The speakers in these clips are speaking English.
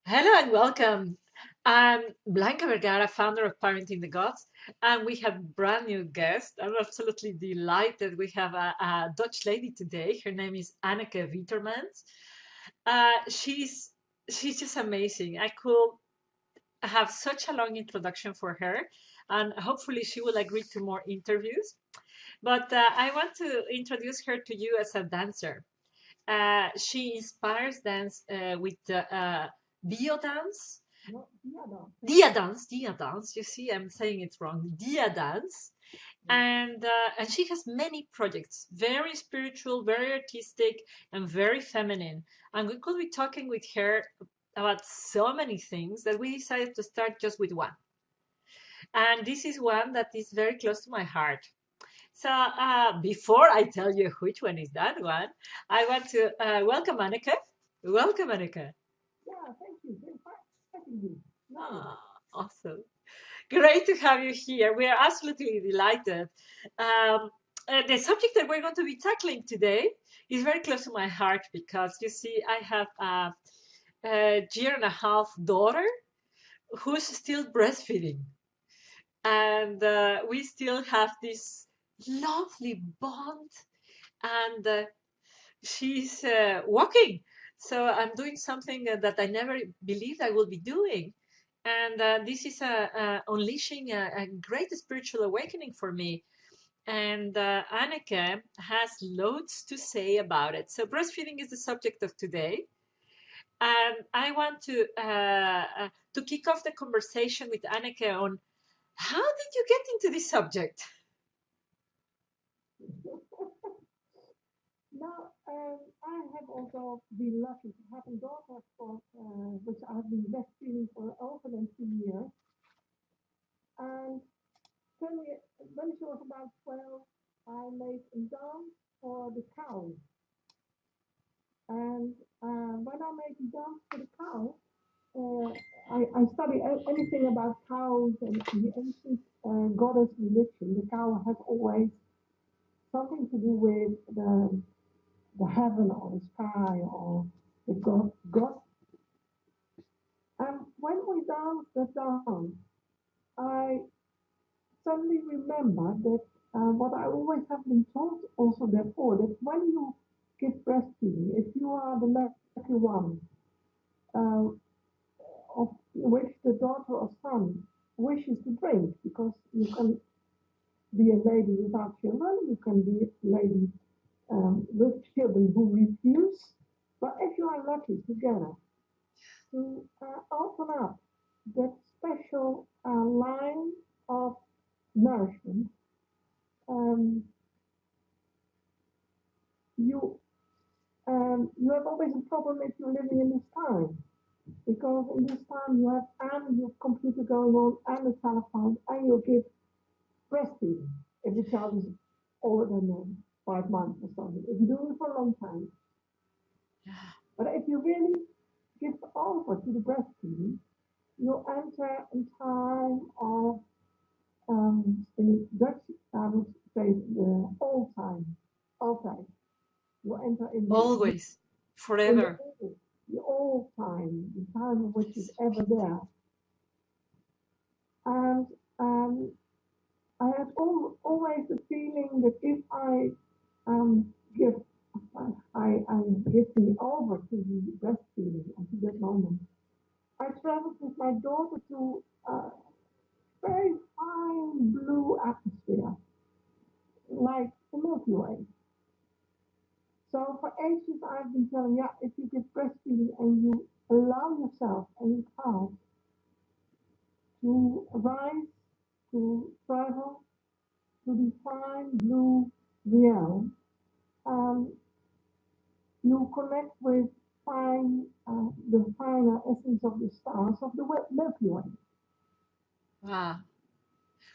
Hello and welcome. I'm Blanca Vergara, founder of Parenting the Gods, and we have a brand new guest. I'm absolutely delighted. We have a Dutch lady today. Her name is Anneke Wittermans. She's just amazing. I could have such a long introduction for her, and hopefully she will agree to more interviews. But I want to introduce her to you as a dancer. She inspires dance with bio dance. No, Diana. Dia dance. You see, I'm saying it wrong. Dia dance, and she has many projects, very spiritual, very artistic, and very feminine. And we could be talking with her about so many things that we decided to start just with one. And this is one that is very close to my heart. So before I tell you which one is that one, I want to welcome Anneke. Welcome, Anneke. Yeah, thank you. Thanks for having me. Nice. Ah, awesome. Great to have you here. We are absolutely delighted. Um, the subject that we're going to be tackling today is very close to my heart because you see, I have a year and a half daughter who's still breastfeeding. And we still have this lovely bond. And she's walking. So I'm doing something that I never believed I would be doing. And this is unleashing a great spiritual awakening for me. And Anneke has loads to say about it. So breastfeeding is the subject of today. And I want to kick off the conversation with Anneke on how did you get into this subject? Now, I have also been lucky to have a daughter for which I've been breastfeeding for over than 2 years. And when, we, when she was about 12, I made a dance for the cow. And when I made a dance for the cow, I study anything about cows and the ancient goddess religion. The cow has always something to do with the heaven or the sky or the God. And when we danced the dance, I suddenly remember that what I always have been told also therefore, that when you give breastfeeding, if you are the lucky one, uh, of which the daughter or son wishes to drink, because you can be a lady without children, you can be a lady with children who refuse. But if you are lucky together to open up that special line of nourishment, um, you you have always a problem if you're living in this time. Because in this time you have and your computer going on and the telephone and you give breastfeeding if the child is older than 5 months or something. If you do it for a long time. But if you really give over to the breastfeeding, you enter a time of, in Dutch, I would say the old time, altijd. You enter Always, in forever. the old time, the time which is ever there. And I had always the feeling that if I give I give me over to the breastfeeding and to that moment. I traveled with my daughter to a very fine blue atmosphere, like the Milky Way. So for ages I've been telling, yeah, if you give breastfeeding and you allow yourself and your child to rise, to travel to the fine blue realm, um, you connect with the finer essence of the stars of the Milky Way. Wow.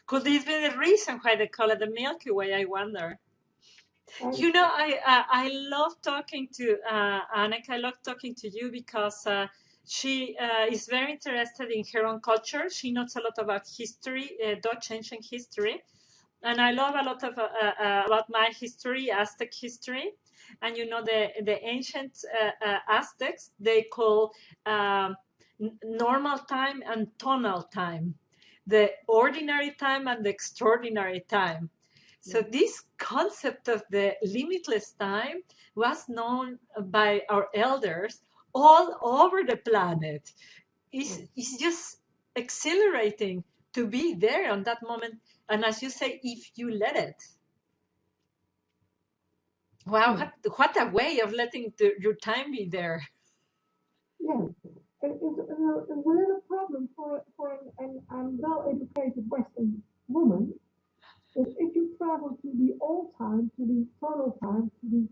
Could this be the reason why they call it the Milky Way? I wonder. And You know, I love talking to Anneke. I love talking to you because she is very interested in her own culture. She knows a lot about history, Dutch ancient history, and I love a lot of about my history, Aztec history. And you know, the ancient Aztecs they call normal time and tonal time, the ordinary time and the extraordinary time. So this concept of the limitless time was known by our elders all over the planet. It's just exhilarating to be there on that moment. And as you say, if you let it. Wow, what a way of letting your time be there. Yes, it's a real problem for an well-educated Western woman is if you travel to the old time, to the total time, to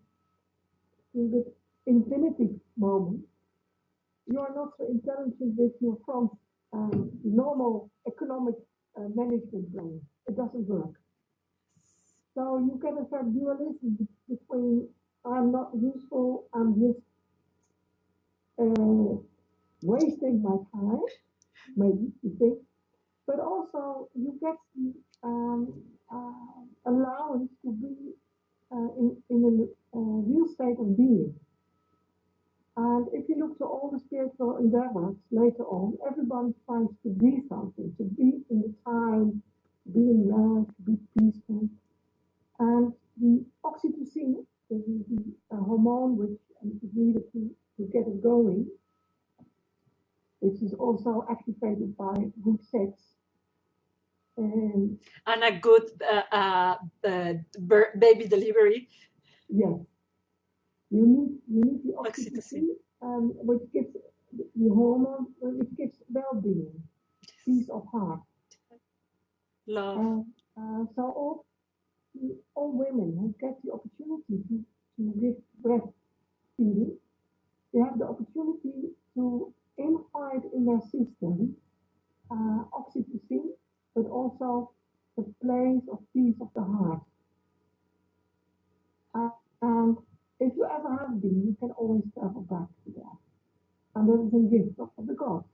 the infinity moment, you are not so intelligent with your from normal economic management brain. It doesn't work. So you get a sort of dualism between I'm not useful, I'm just wasting my time, maybe you think, but also you get the allowance to be in a real state of being. And if you look to all the spiritual endeavors later on, everybody tries to be something, to be in the time, to be in rest, to be peaceful. And the oxytocin, the hormone which is needed to get it going, which is also activated by good sex. And a good baby delivery. Yes, you need the oxytocin, which gives the hormone, which gives well-being, peace of heart. Love. So all women who get the opportunity to give breastfeeding, they have the opportunity to invite in their system oxytocin, but also the place of peace of the heart. And if you ever have been, you can always travel back to that. And that is a gift of the gods.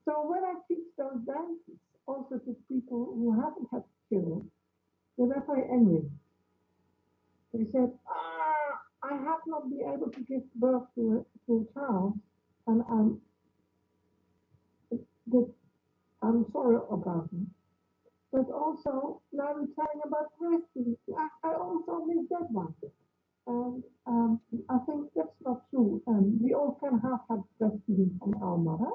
So when I teach those dances also to people who haven't had children, they were very angry. They said, I have not been able to give birth to a child, and I'm sorry about it. But also, now we're telling about breastfeeding. I also miss that one. And I think that's not true. We all can have had breastfeeding from our mother.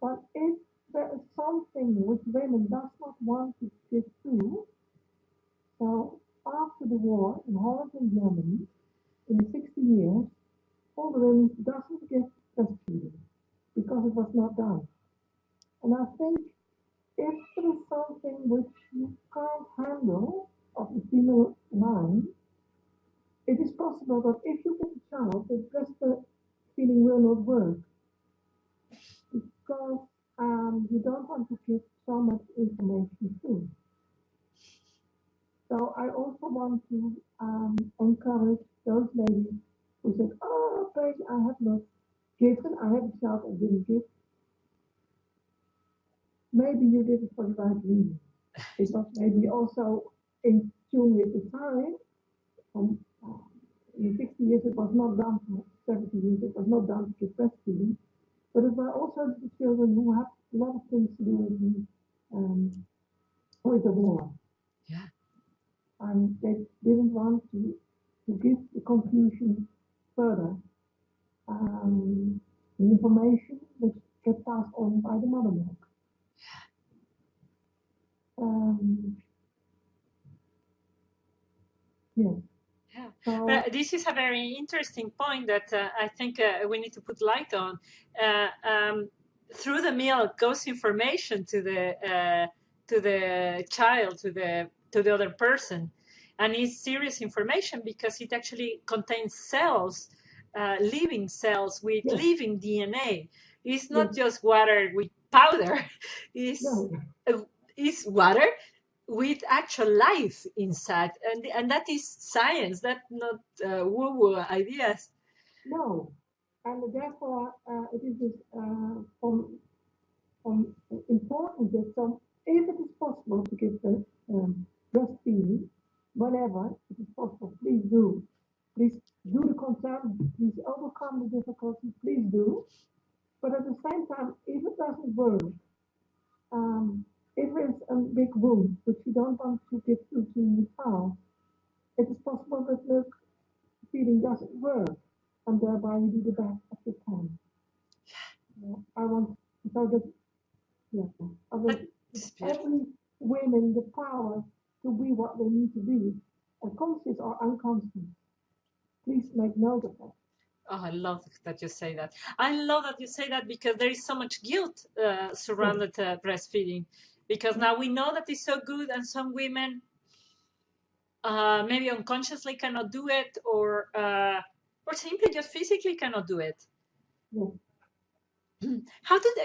But if there is something which women does not want to give to, so after the war in Holland and Germany, in the 60 years, all the women doesn't get breastfeeding because it was not done. And I think if there is something which you can't handle of the female mind, it is possible that if you get a child, the breastfeeding will not work because you don't want to give so much information too. So I also want to encourage those ladies who said, "Oh, baby, I have not given. I have a child I didn't give." Maybe you did it for the right reason. It was maybe also in tune with the time. From in 60 years, it was not done for 70 years. It was not done to give breastfeeding. But it were also the children who had a lot of things to do with the war. Yeah. And they didn't want to give the confusion further. The information which get passed on by the mother milk. Yes. Yeah. So, But this is a very interesting point that I think we need to put light on. Through the milk goes information to the child, to the other person, and it's serious information because it actually contains cells, living cells with yes. living DNA. It's not Yes. just water with powder. It's No. it's water with actual life inside, and that is science. That's not woo-woo ideas. No. And therefore, it is from important that if it is possible to give the breastfeeding, whenever it is possible, please do. Please do the consent. Please overcome the difficulty. Please do. But at the same time, if it doesn't work, if it's a big wound which you don't want to give to the child, it is possible that milk feeding doesn't work, and thereby you do the best as you can. I want so that yeah, I will That's give beautiful. every women the power to be what they need to be, conscious or unconscious. Please make note of that. Oh, I love that you say that. I love that you say that because there is so much guilt Yes. surrounded breastfeeding. Because now we know that it's so good, and some women maybe unconsciously cannot do it, or simply just physically cannot do it. Yes. How did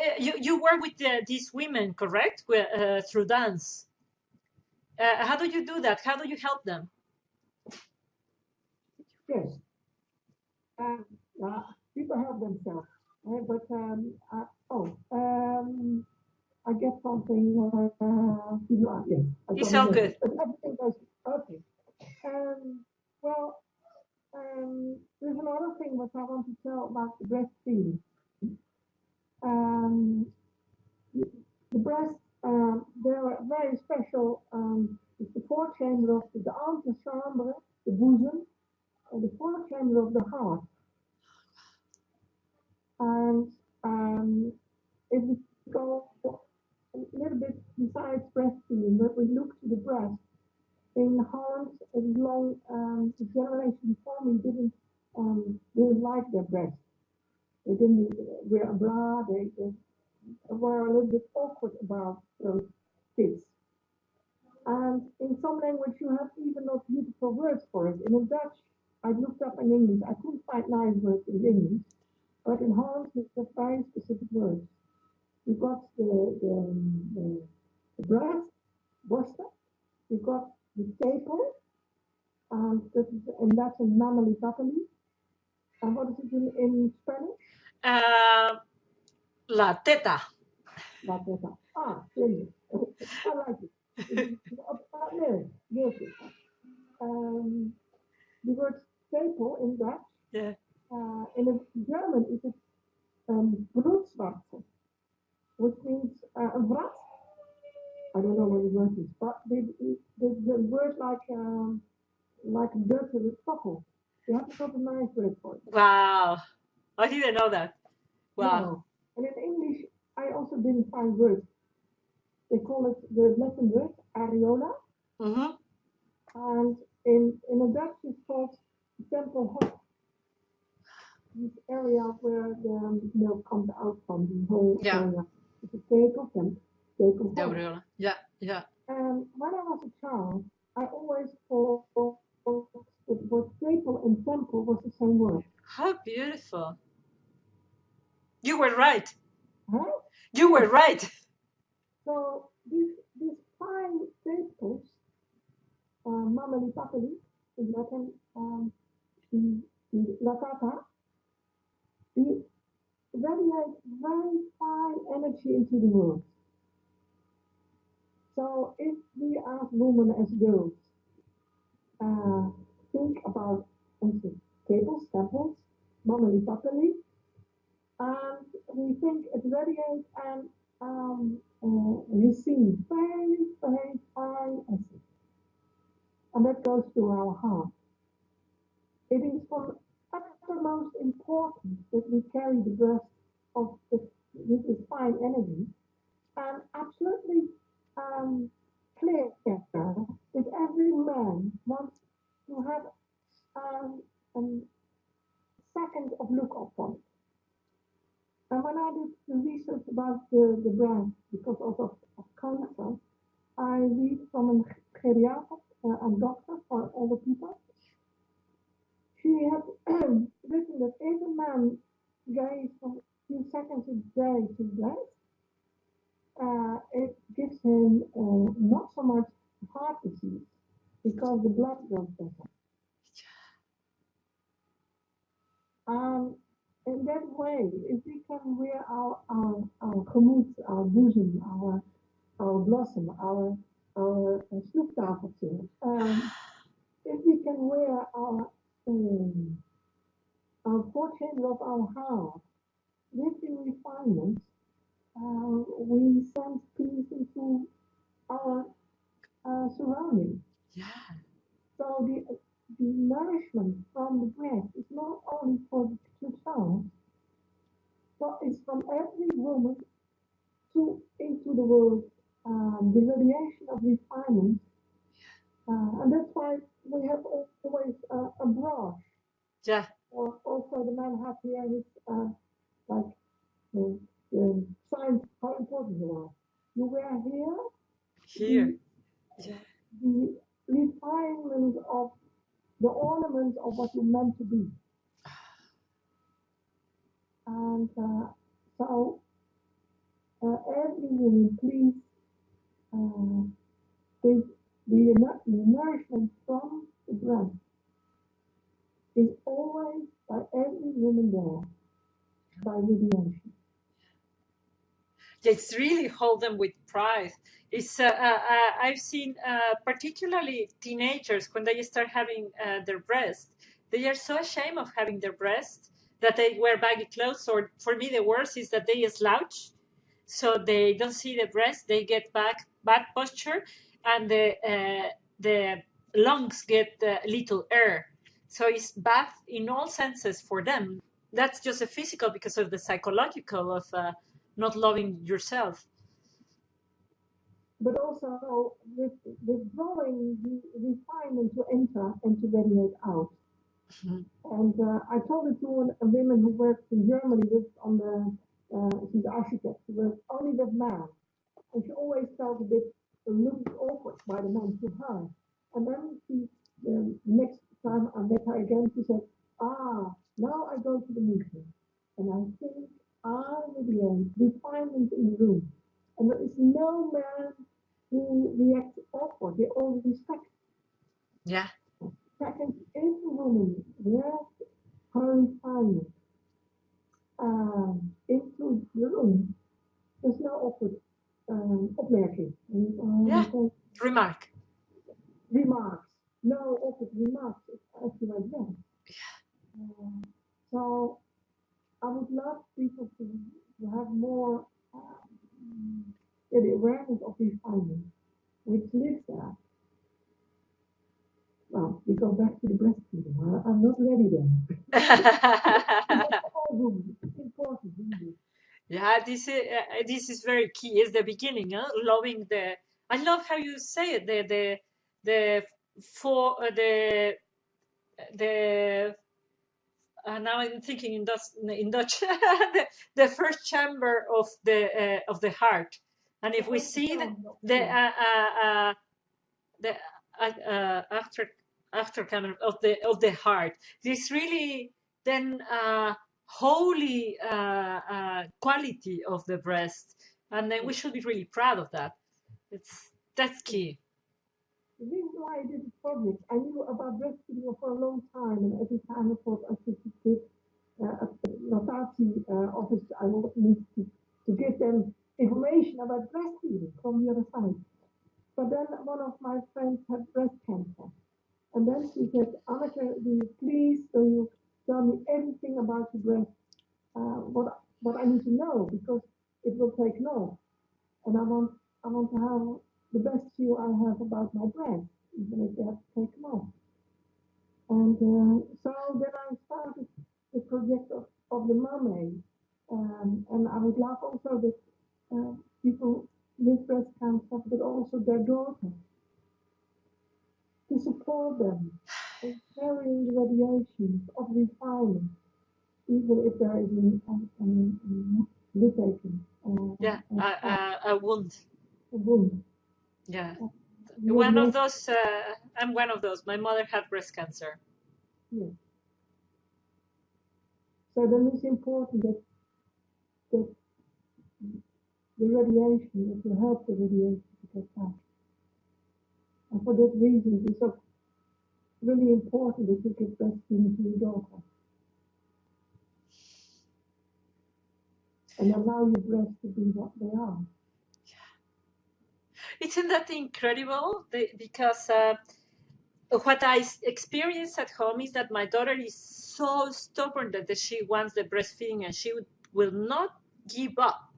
you work with these women, correct? Through dance. How do you do that? How do you help them? Yes. Um, People help themselves. But oh, I get something. Yes, I It's got a all message. good. But everything goes okay. Well, there's another thing that I want to tell about the breastfeeding. Um, the breast, there are very special. It's the fourth chamber of the Ancestral, the bosom, and the fourth chamber of the heart. And if we go a little bit besides breastfeeding, but we look to the breast, in Holland, as long the generation before me didn't like their breast. They didn't wear a bra. They were a little bit awkward about those kids. And in some language, you have even not beautiful words for it. In Dutch, I looked up in English. I couldn't find nice words in English, but in Holland, it's a very specific words. You got the breast, borsten. You got the tepel, and that's a mammally papilli. And what is it in Spanish? Uh, La teta. That's it. Brilliant. I like it. No, guilty. Um, the word staple in Dutch, Yeah. in German, is it Broodschwarze, which means a vrat. I don't know what the word is, but the word like dirt with stoppel. You have to put a nice word for it. Wow. I didn't know that. Wow. No. And in English, I also didn't find words. They call it the Latin word areola, Mm-hmm. and in the Dutch it's called temple hop. This area where the milk comes out from, the whole Yeah. area. It's a table The hop. aureola. Yeah. Yeah. And when I was a child, I always thought that what staple and temple was the same word. How beautiful. You were right. Huh? You were right. So these fine staples, mammally papilli, in Latin, the latata, they radiate very fine energy into the world. So if we ask women as girls, uh, think about tables, temples, mammally papilli, and we think it radiates and receive very, very fine acid. And that goes to our heart. It is from uttermost importance that we carry the breast of with this fine energy, and absolutely clear that every man wants to have a second of look upon it. And when I did the research about the brand, because of cancer, I read from a geriater, a doctor for older people. She had written that if a man gave a few seconds a day to breast, it gives him not so much heart disease because the blood goes better. In that way, if we can wear our gemoed, our bosom, our blossom, our snoeptafeltje, if we can wear our fourth chamber of our heart, with the refinements, we sense peace into our surroundings. Yeah, So the nourishment from the breast is not only for the two child, but it's from every woman to into the world. The radiation of refinement, and that's why we have always a brush. yeah, Or also the man have here his like the, the signs how important you are. You wear here here. the Yeah, the refinement of the ornament of what you're meant to be. And so every woman, please, uh, the, the nourishment from the breast is always by every woman there, by radiation. it's really hold them with pride. It's I've seen particularly teenagers when they start having their breast, they are so ashamed of having their breast that they wear baggy clothes. Or for me, the worst is that they slouch, so they don't see the breast. They get bad posture, and the lungs get little air. So it's bad in all senses for them. That's just a physical because of the psychological of not loving yourself. But also withdrawing the refinement to enter and to radiate out. Mhm. And I told it to a woman who works in Germany with on the she's architect, she works only with men, and she always felt a bit looked awkward by the men to her. And then she next time I met her again, she said, "Ah, now I go to the meeting, and I think I radiate refinement in the room, and there is no man who reacts awkward. They all respect. Yeah, Second, if a woman wears her refinement into the room, there's no awkward opmerking. yeah. Okay, Remark. remarks. No awkward remarks. It's actually like that. So I would love people to have more the awareness of refinement, which lives there. Well, we go back to the breastfeeding. I'm not ready there. But for all women, it's important, really. Yeah, this is very key. It's the beginning, huh? Loving the. I love how you say it. The for the now I'm thinking in Dutch the first chamber of the heart. And The if we first see sound of the yeah. the after camera of the heart, this really then holy quality of the breast, and then we should be really proud of that. That's key. The reason why I did this project, I knew about breastfeeding for a long time, and every time I thought I should give a Notati office, I need to give them information about breastfeeding from the other side. But then one of my friends had breast cancer, and then she said, Anneke, will you please, will you tell me everything about your breast, what I need to know, because it will take long, and I want to have the best view I have about my breast, even if they have to take long. And so then I started the project of the mermaid, and I would love also that people with breast cancer, but also their daughters, to support them in carrying the radiations of refinement, even if there is a littering, Yeah, a wound. a wound. Yeah, The one of radiation, those. I'm one of those. My mother had breast cancer. yes. So then it's important that the radiation, that you help the radiation to get back. And for that reason, it's so really important that you give breastfeeding to your daughter and allow your breasts to be what they are. Isn't that incredible? Because what I experience at home is that my daughter is so stubborn that she wants the breastfeeding, and she would will not give up.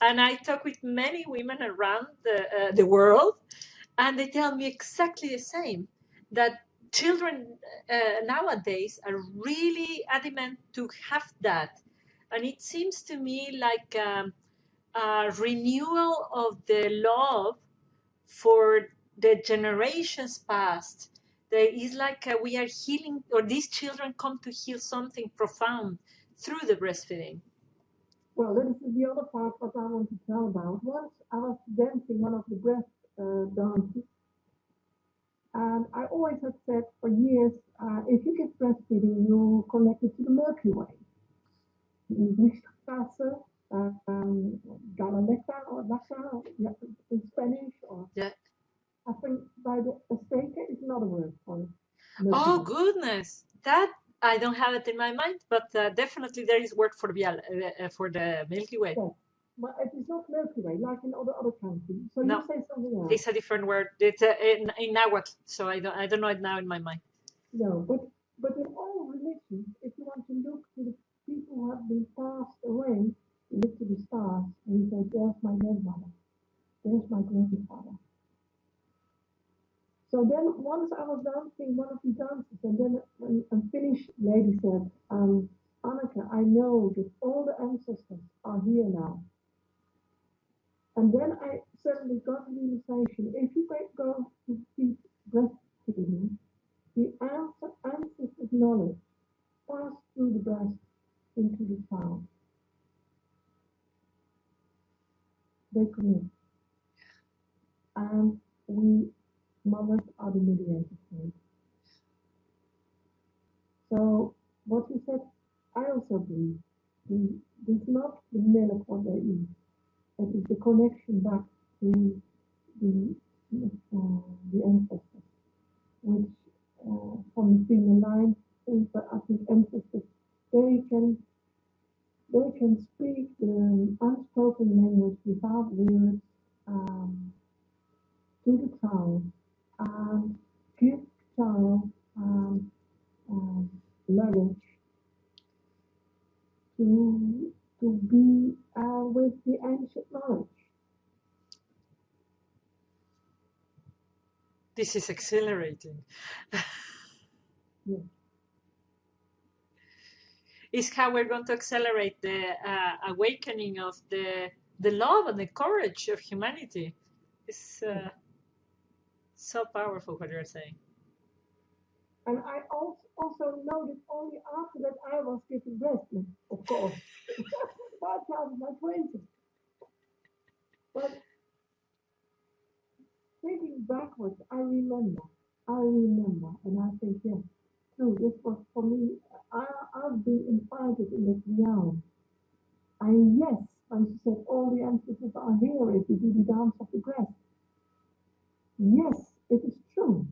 And I talk with many women around the world, and they tell me exactly the same, that children nowadays are really adamant to have that. And it seems to me like a renewal of the love for the generations past. There is like we are healing, or these children come to heal something profound through the breastfeeding. Well, this is the other part what I want to tell about. Once I was dancing one of the breast dances, and I always have said for years, if you get breastfeeding, you connected to the Milky Way. Lichtstraße, Galaleta or Lhasa, in Spanish, or Yeah. I think by the Azteca is another word for it. Oh goodness, that I don't have it in my mind, but definitely there is word for the Milky Way. Yes. But it is not Milky Way like in other countries. So No. you say something else. It's a different word. It's in Nahuatl, so I don't know it now in my mind. No, but in all religions, if you want to look to the people who have been passed away, you look to the stars and you say, there's my grandmother, there's my grandfather. So then once I was dancing one of the dances, and then a Finnish lady said, Anneke, I know that all the ancestors are here now. And then I suddenly got the realization, if you go to teach breastfeeding, the ancestors' knowledge passed through the breast into the child. They connect. And we mothers are the mediators for it. So what you said, I also believe. It's not the milk what they eat. It is the connection back to the ancestors, which from the female line, but I think ancestors, they can speak the unspoken language without words to the child and give child luggage to be with the ancient knowledge. This is exhilarating. Yeah. Is how we're going to accelerate the awakening of the love and the courage of humanity. It's so powerful what you're saying. And I also noticed only after that I was giving breast milk, of course. That's out of my 20s. But thinking backwards, I remember, and I think, yes, true, this was for me, I've been invited in this realm. And yes, and she said, all the ancestors are here if you do the dance of the breast. Yes, it is true.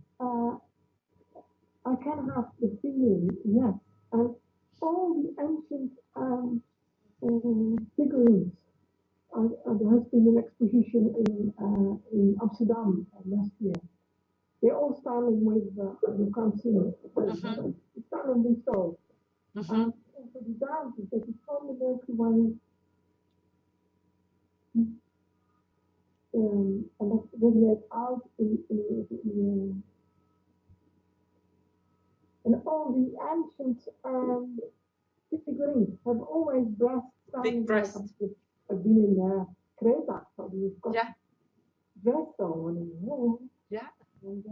I can have the feeling, yes. And all the ancient figurines. There has been an exposition in Amsterdam last year. They're all standing with, you can't see it, standing with souls. And also the dances that is from the Milky Way, and that radiate out and all the ancient figurines have always breast standing. Big breast. I've been in Creta, so you've got breast on. Yeah. And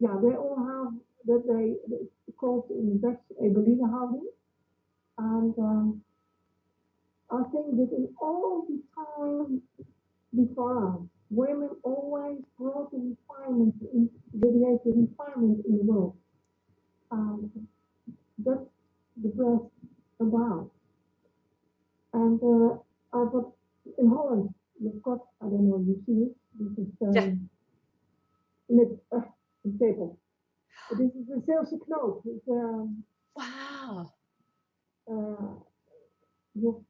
yeah, they all have that it's called in Dutch a Berliner houding. And I think that in all the time before us, women always brought the refinement, radiated refinement in the world. That's the breast about. And I've got in Holland, you've got, I don't know, you see it, this is the table. This is the Zeelse knoop. It's, wow. You've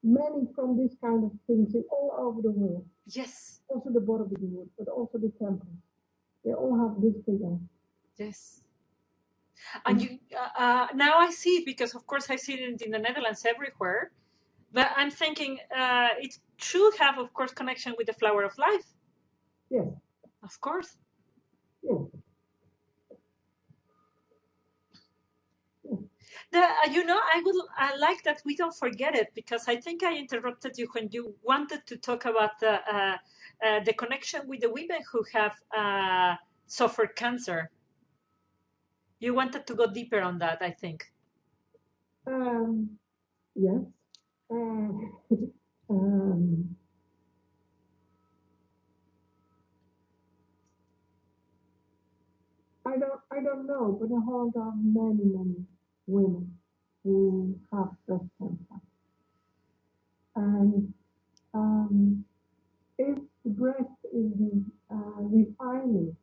many from this kind of things in all over the world. Yes. Also the bottom of the world, but also the temples. They all have this figure. Yes. And you now I see it because, of course, I see it in the Netherlands everywhere. But I'm thinking it should have, of course, connection with the flower of life. Yes. Of course. Yes. I like that we don't forget it, because I think I interrupted you when you wanted to talk about the connection with the women who have suffered cancer. You wanted to go deeper on that, I think. Yes. Um, I don't know, but I hold on many women who have breast cancer. And if the breast is the refinement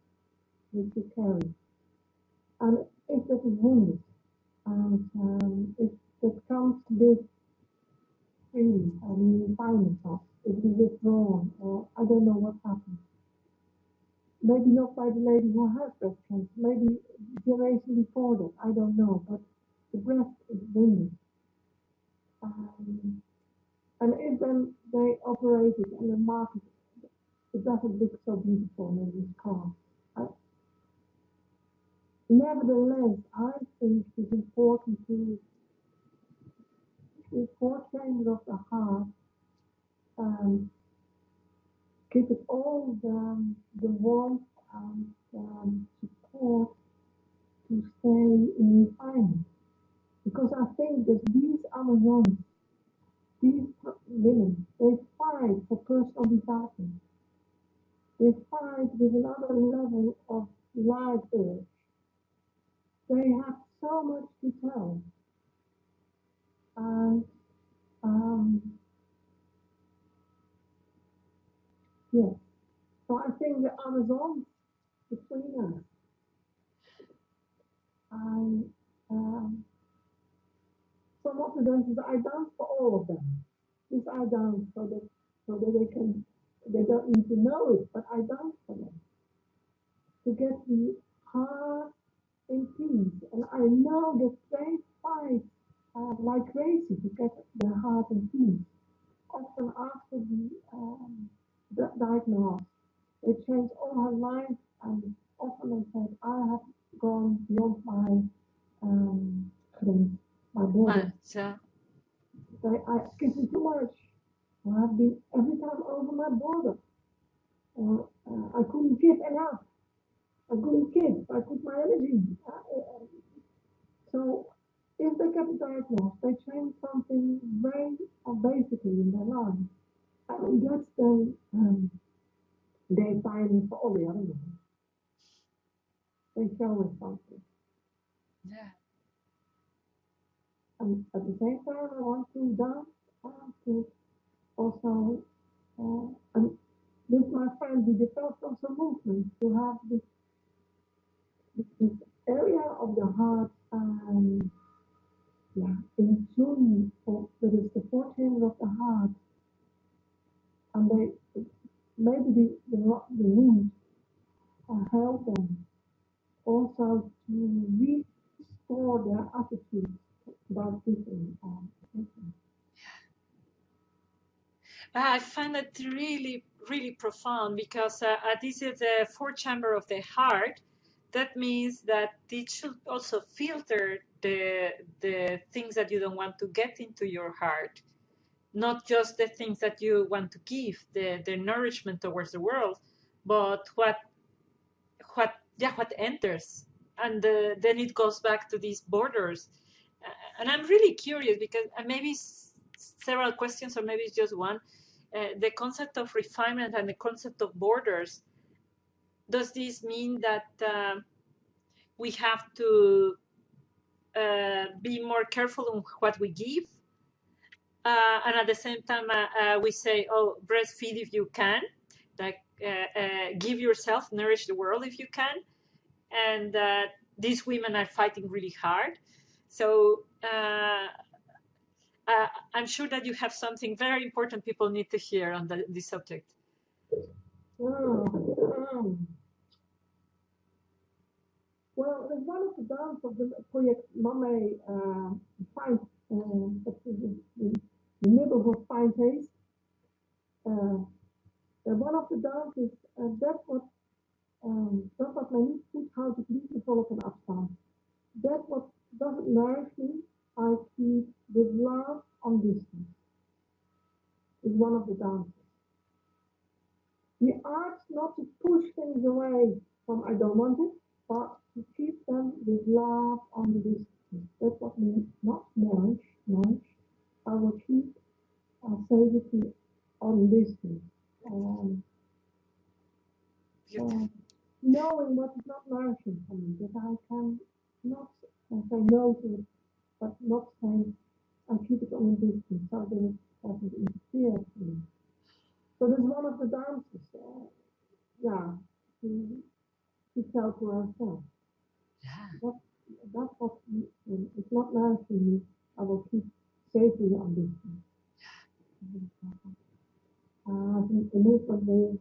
that you carry, and if that is wounded, and if that comes this freely, and the refinement of it is withdrawn, or I don't know what happened. Maybe not by the lady who has breast cancer, maybe generation before that, I don't know, but the breast is wounded. Um, and if then they operate it and the market, it doesn't look so beautiful in this car. Nevertheless, I think it's important to the four chambers of the heart, um, give it all the warmth and support to stay in refinement. Because I think that these Amazons, these women, they fight for personal development. They fight with another level of life urge. They have so much to tell. And um, yes, so I think the Amazons between us, I some of the dances I dance for all of them. This I dance so that they don't need to know it, but I dance for them to get the heart in peace. And I know that they fight like crazy to get their heart in peace. Often after the diagnosis, they changed all her life, and often they said, I have gone beyond my my border. I given too much. I have been every time over my border. I couldn't give enough. I couldn't give. I put my energy. So if they get diagnosed, they change something very basically in their life. And that's their finding for all the other women. They show us something. Yeah. And at the same time, I want to dance, to also, and with my friend, we developed also movements to have this area of the heart, yeah, in tune for that is the four chambers of the heart, and they maybe the wound help them also to restore their attitude about different things. I find it really, really profound, because this is the fourth chamber of the heart. That means that it should also filter the things that you don't want to get into your heart, not just the things that you want to give, the nourishment towards the world, but what enters, and then it goes back to these borders. And I'm really curious, because maybe several questions, or maybe it's just one. The concept of refinement and the concept of borders, does this mean that we have to be more careful on what we give, and at the same time we say, oh, breastfeed if you can, like give yourself, nourish the world if you can, and these women are fighting really hard. So I'm sure that you have something very important people need to hear on this subject. Well, there's one of the dance of the project Mame five, the middle of 5 days. One of the dances, dat wat mij niet goed houdt, het liefdevolle van afstand. That what doesn't nourish me, I keep with love on distance. Is one of the dances. The art's not to push things away from I don't want it, but to keep them with love on the distance. That's what means not nourish. I will keep safety on distance. Knowing what is not nourishing for me, that I can not say no to it, but not say I keep it on a distance so that it doesn't interfere with me. So this is one of the dances, to tell to ourselves. Yeah. That's what it's not nourishing me, I will keep safely on distance. The movement is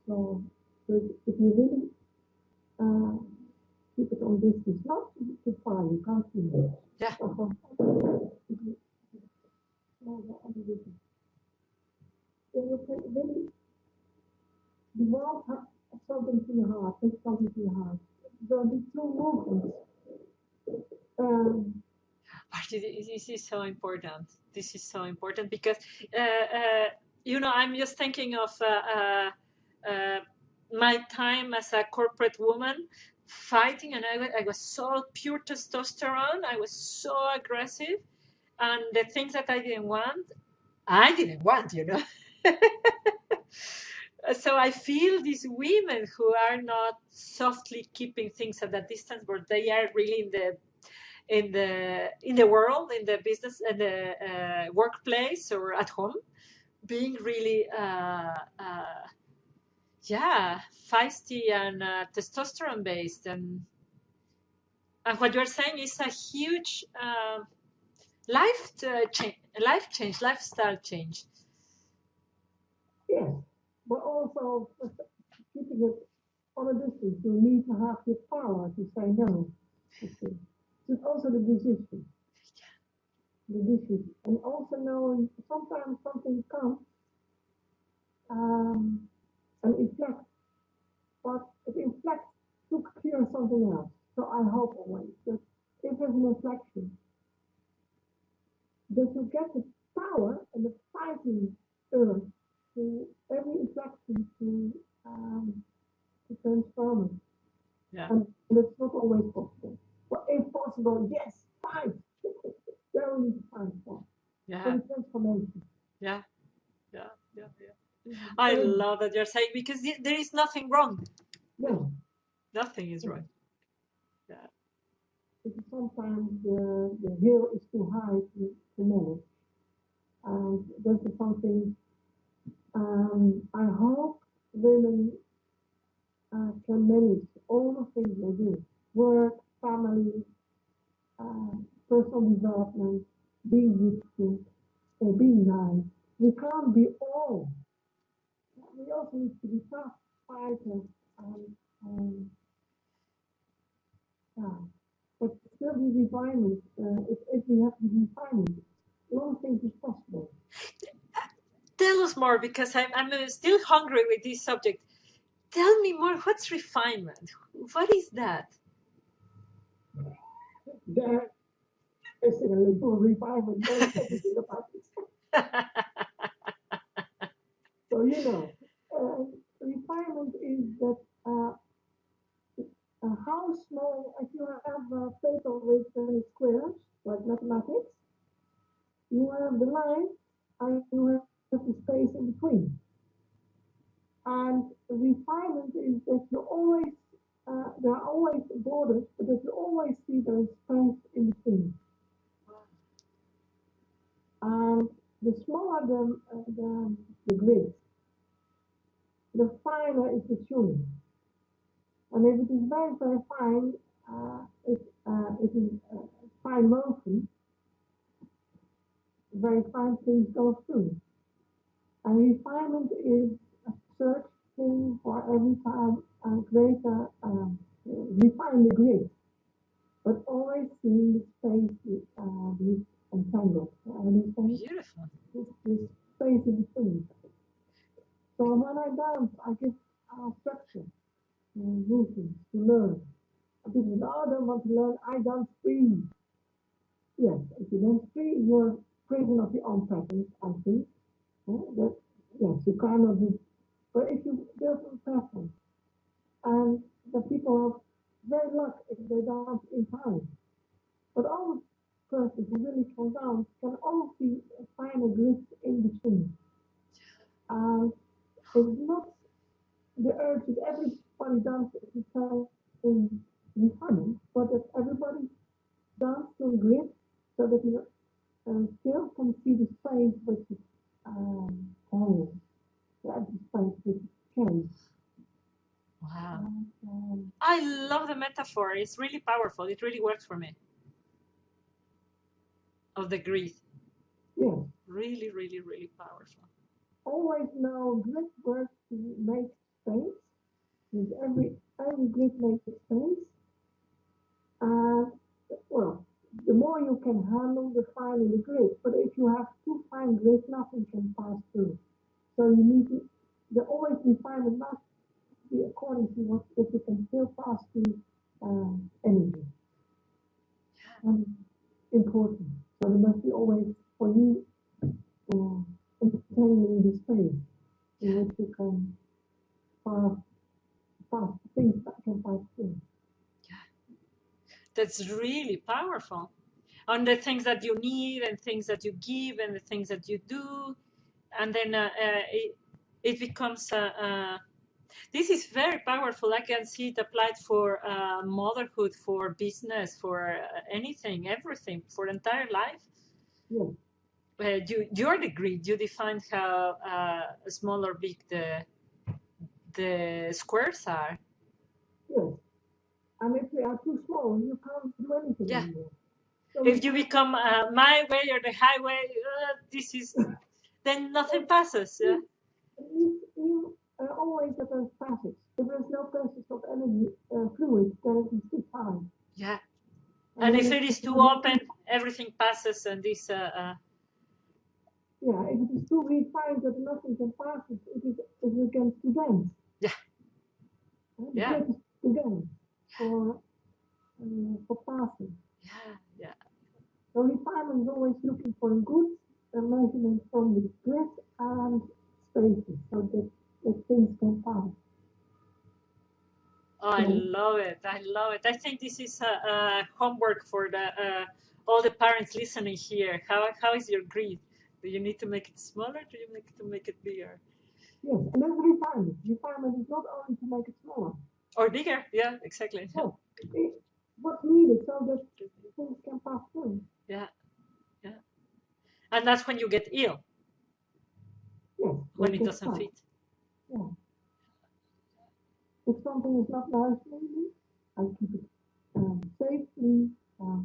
so if you really keep it on distance, not too far, you can't see it. Yeah. Then you can really, the world has something to your heart, take something to your heart. There will be two movements. This is so important. This is so important because, I'm just thinking of my time as a corporate woman fighting, and I was so pure testosterone. I was so aggressive, and the things that I didn't want, So I feel these women who are not softly keeping things at a distance, but they are really in the world, in the business, in the workplace or at home, being really feisty and testosterone based, and what you're saying is a huge lifestyle change. Yes, but also keeping it on a distance, you need to have the power to say no. It's also the decision. And also knowing sometimes something comes and inflects, but it inflects to cure something else. So I hope always that if there's an inflection, that you get the power and the fighting urge to every inflection to transform it. Yeah. And it's not always possible. But if possible, yes, fight. There we need to fight for. Yeah. For the transformation. Yeah. I love that you're saying, because there is nothing wrong. No. Nothing is wrong. Yeah. Because sometimes the hill is too high to manage. And this is something I hope women can manage all the things they do. Work, family, personal development, being useful, being nice. We can't be all. We also need to be tough fighters but still the refinement. If we have the refinement, a lot of things is possible. Tell us more, because I'm still hungry with this subject. Tell me more. What's refinement? What is that? There is a little refinement. Don't everything about it. So refinement is that how small, if you have a paper with squares, like mathematics, you have the line and you have the space in between. And refinement is that you always, there are always borders, but that you always see there is space in between. And the smaller the grid, the finer is the tuning. And if it is very, very fine, it is fine motion, very fine things go through. And refinement is a searching for every time a greater refine the grid, but always seeing the space be entangled. Understand? Beautiful. This space in between. So when I dance, I give structure, routines to learn. People say, oh, I don't want to learn. I dance free. Yes, if you dance free, you're prison of your own patterns, I think. That, yes, you cannot do. But if you build a pattern, and the people are very lucky if they dance in time. But all the persons who really can dance can all see a finer grid in between. And it's not the urge that everybody dances the same in refinement, but that everybody dances to a grid so that you still can see the space which is hanging, the empty space which is changed. Wow. And, I love the metaphor. It's really powerful. It really works for me. Of the grid. yes, Really, really, really powerful. always know grid works to make space. With every grid makes space. And well, the more you can handle, the finer the grid. But if you have too fine grid, nothing can pass through. So you need to, the always refinement must be according to what if you can still pass through energy. And important. So there must be always for you entangling the space in which you can pass things that can pass through. That's really powerful. On the things that you need and things that you give and the things that you do. And then it becomes this is very powerful. I can see it applied for motherhood, for business, for anything, everything, for entire life. Yes. You're the grid. You define how small or big the squares are. Yes. And if they are too small, you can't do anything Yeah. anymore. So If you become my way or the highway, this is then nothing passes. Yeah. you always have a passage. If there's no passage of energy fluid, then it is too time. Yeah. And And then if it is too open, everything passes, and this. Yeah, if it is too refined that nothing can pass it, it is against the dance. Yeah. The Yeah. grid is to dance for passing. Yeah. Yeah. So refinement is always looking for a good measurement from the grid and spaces so that things can pass. Oh, I love it. I love it. I think this is a homework for the all the parents listening here. How is your grid? Do you need to make it smaller? Do you make to make it bigger? Yes, and that's refinement. Refinement is not only to make it smaller. Or bigger? Yeah, exactly. No, what's needed so that things can pass through. Yeah, yeah. And that's when you get ill. Yes, when it doesn't fit. Yeah. If something is not nourishing me, I keep it safely,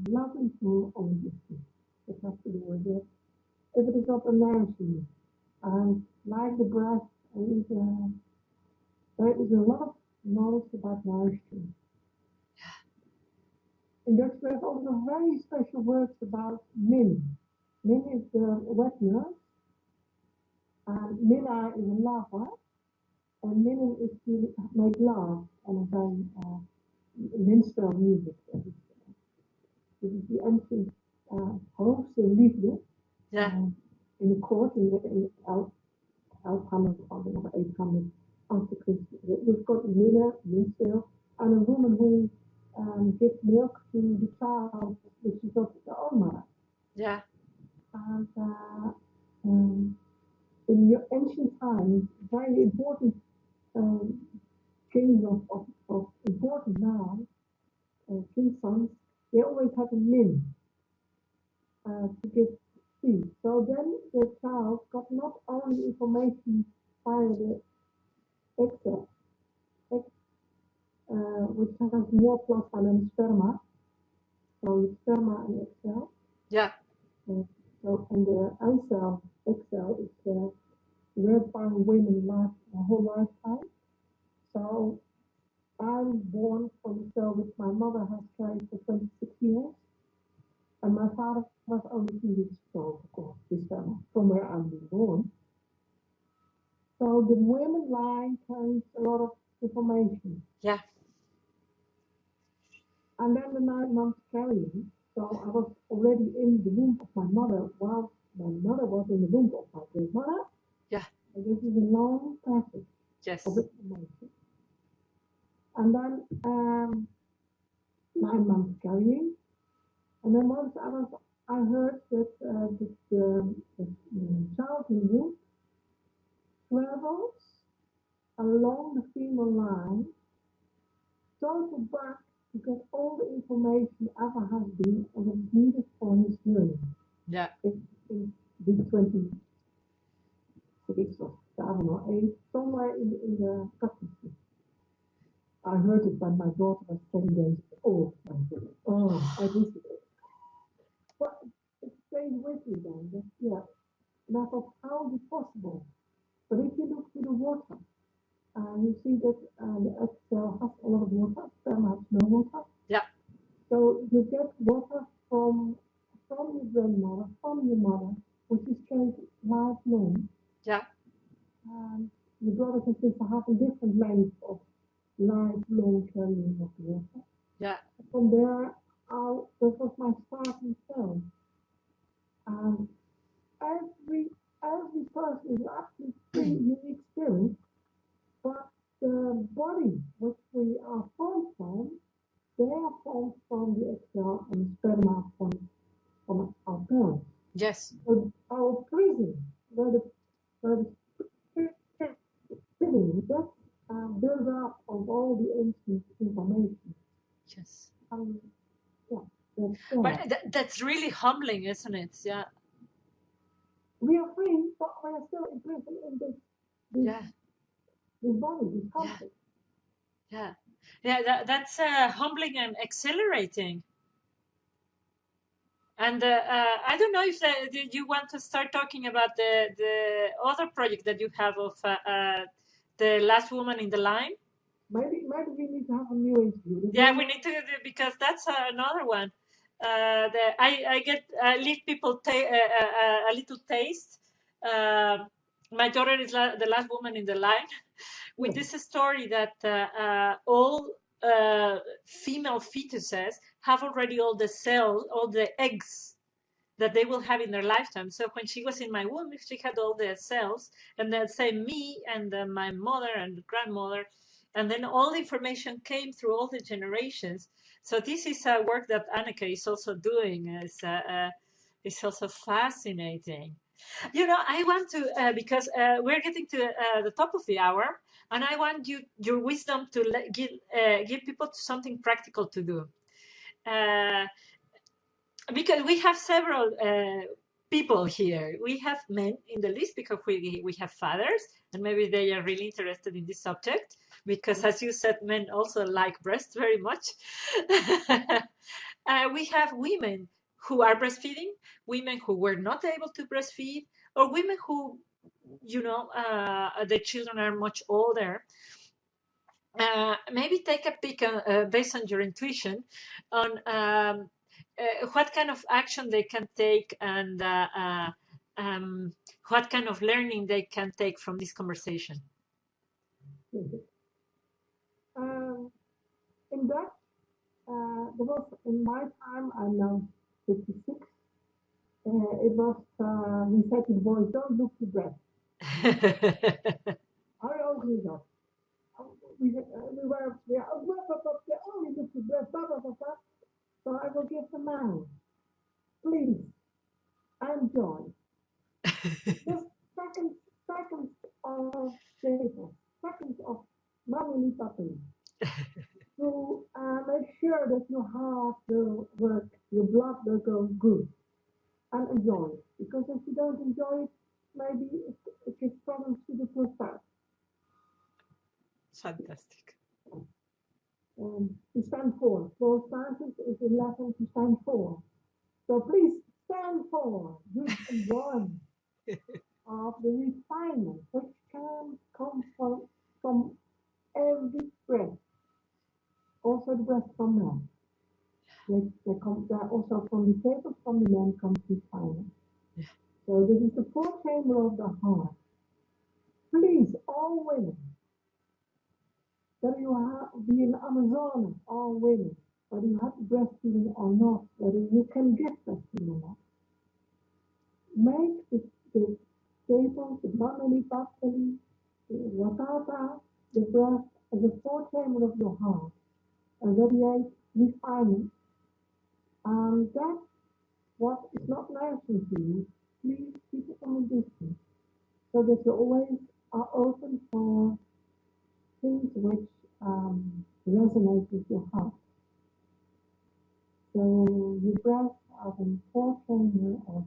lovely for all distance. It has to do with it. If it is not nourishing me, like the breast, there is a lot of knowledge about nourishment. In Dutch, we have also very special words about min. Min is the wet nurse, and minna is a lover, and min is to make love on a very minstrel music. Dit is die ancient hoogste liefde in the court, in 1100 or 800 after Christ. You've got a miller, minstrel, and a woman who gives milk to the child, which is not the own mother. Yeah. And in your ancient times, very important kings of important now, king's sons, they always had a min to give seed. So then the child got not only information via the egg cell, which has more plasma than sperma. So it's sperma and egg cell. Yeah. So and the ancestral egg cell is read by women a whole lifetime. So I was born from a cell which my mother has carried for 26 years, and my father was only 2 weeks old, of course, this time, from where I'm being born. So the women line carries a lot of information. Yeah. And then the 9 months carrying, so I was already in the womb of my mother while my mother was in the womb of my grandmother. Yeah. And this is a long passage of Yes. information. And then 9 months carrying. And then once I heard that the child in the womb travels along the female line, total back to get all the information ever has been and was needed for his journey. Yeah. In week 26 or 7 or 8, somewhere in the pregnancy. I heard it when my daughter was 10 days old. I missed it. But it stayed with me then. That, yeah. And I thought, how is it possible? But if you look to the water, you see that the egg cell has a lot of water, sperm has no water. Yeah. So you get water from your grandmother, from your mother, which is carried lifelong. Yeah. And your brothers and sisters have a different length of lifelong carrying of water. Yeah. From there, this was my starting cell. And every person is actually pretty unique spirit, but the body which we are formed from, they are formed from the egg cell and the sperma from our parents. Yes. So our prison, where the prison just build up of all the ancient information. Yes. Yeah, But that's really humbling, isn't it? Yeah. we are free, but we are still imprisoned in this, Yeah. this body, this Yeah. conflict. Yeah. Yeah. That's humbling and exhilarating. And I don't know if you want to start talking about the other project that you have of the last woman in the line. Maybe we need to have a new interview. Yeah, we need to because that's another one. I get leave people a little taste. My daughter is the last woman in the line with this story that all female fetuses have already all the cells, all the eggs that they will have in their lifetime. So when she was in my womb, she had all the cells, and then say me and my mother and grandmother, and then all the information came through all the generations. So this is a work that Anneke is also doing. It's also fascinating. You know, I want to because we're getting to the top of the hour, and I want your wisdom to give people something practical to do. Because we have several people here. We have men in the list because we have fathers, and maybe they are really interested in this subject because, as you said, men also like breasts very much. We have women who are breastfeeding, women who were not able to breastfeed, or women who, you know, the children are much older. Maybe take a peek based on your intuition on what kind of action they can take and what kind of learning they can take from this conversation. In that, there was in my time, I'm now 56. It was we said to the boys, don't look to breast. Hou je ogen niet op. We were only look to breast. So I will give the man, please, enjoy. Just seconds of data, seconds of mommy puppy. To make sure that your heart will work, your blood will go good, and enjoy it. Because if you don't enjoy it, maybe it gives problems to the prostate. Fantastic. To stand for. Prostasis is a Latin to stand for. So please stand for this one of the refinement which can come from every breath. also the breast from men. Also from the tables from the men comes Refinement. Yeah. So this is the fourth chamber of the heart. Please, all women, whether you be an Amazon, all women, whether you have breastfeeding or not, whether you can get breastfeeding or not, make the tables, the mameli, papeli, the watata, the breast as a fourth chamber of your heart, and radiate refinement. And that what is not nourishing to you, please keep it from a distance, so that you always are open for things which resonate with your heart. So your breath are the fourth chamber of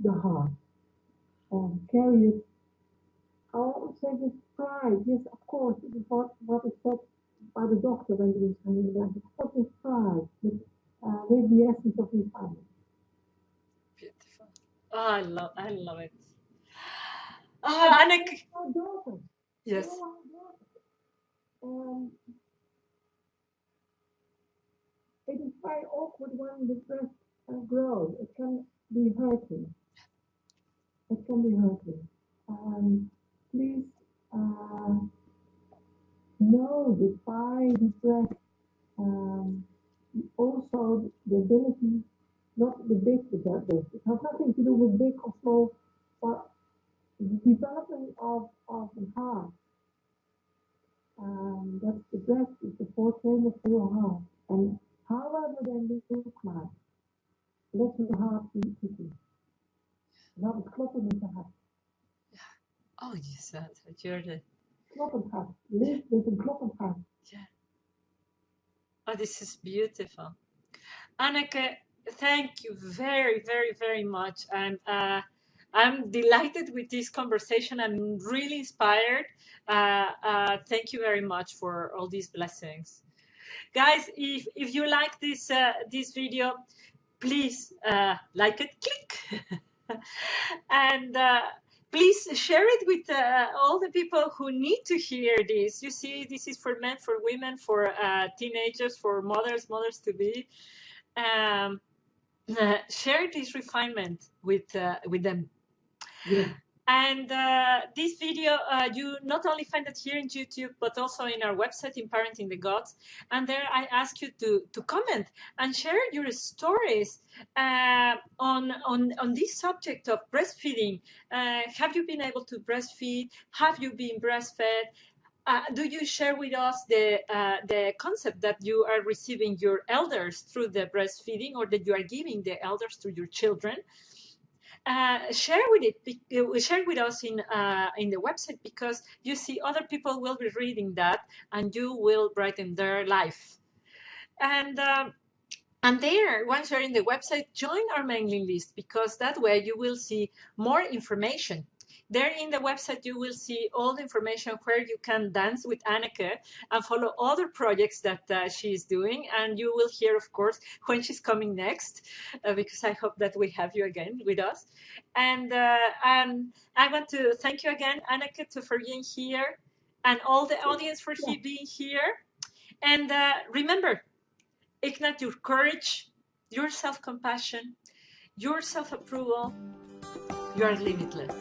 the heart. Carry it. I always say with pride. Yes, of course, it is what is said by the doctor when he is coming back. Of course, with pride, with the essence of refinement. Beautiful. Oh, I love it. Anneke. Our daughters. Yes. You know, our daughters. It is very awkward when the breast grows. It can be hurting. It can be hurting. Please know that by the breast, also the ability, not the big, it has nothing to do with big or small, but the development of the heart. That's the breast is the fourth chamber for your heart. And however then this looks like, let your heart beat quickly. Laat het kloppen met je hart. Oh, yes, you're the... Kloppend hart. Leef met een kloppend hart. Yeah. Oh, this is beautiful. Anneke, thank you very, very, very much. And I'm delighted with this conversation. I'm really inspired. Thank you very much for all these blessings. Guys, if you like this video, please like it, click. And please share it with all the people who need to hear this. You see, this is for men, for women, for teenagers, for mothers to be. Share this refinement with them. Yeah. And this video, you not only find it here in YouTube, but also in our website, in Parenting the Gods. And there I ask you to comment and share your stories on this subject of breastfeeding. Have you been able to breastfeed? Have you been breastfed? Do you share with us the concept that you are receiving your elders through the breastfeeding, or that you are giving the elders to your children? Share with us in the website, because you see other people will be reading that and you will brighten their life. And there, once you're in the website, join our mailing list, because that way you will see more information. There in the website, you will see all the information where you can dance with Anneke and follow other projects that she is doing. And you will hear, of course, when she's coming next, because I hope that we have you again with us. And I want to thank you again, Anneke, for being here, and all the audience for being here. And remember, ignite your courage, your self-compassion, your self-approval. You are limitless.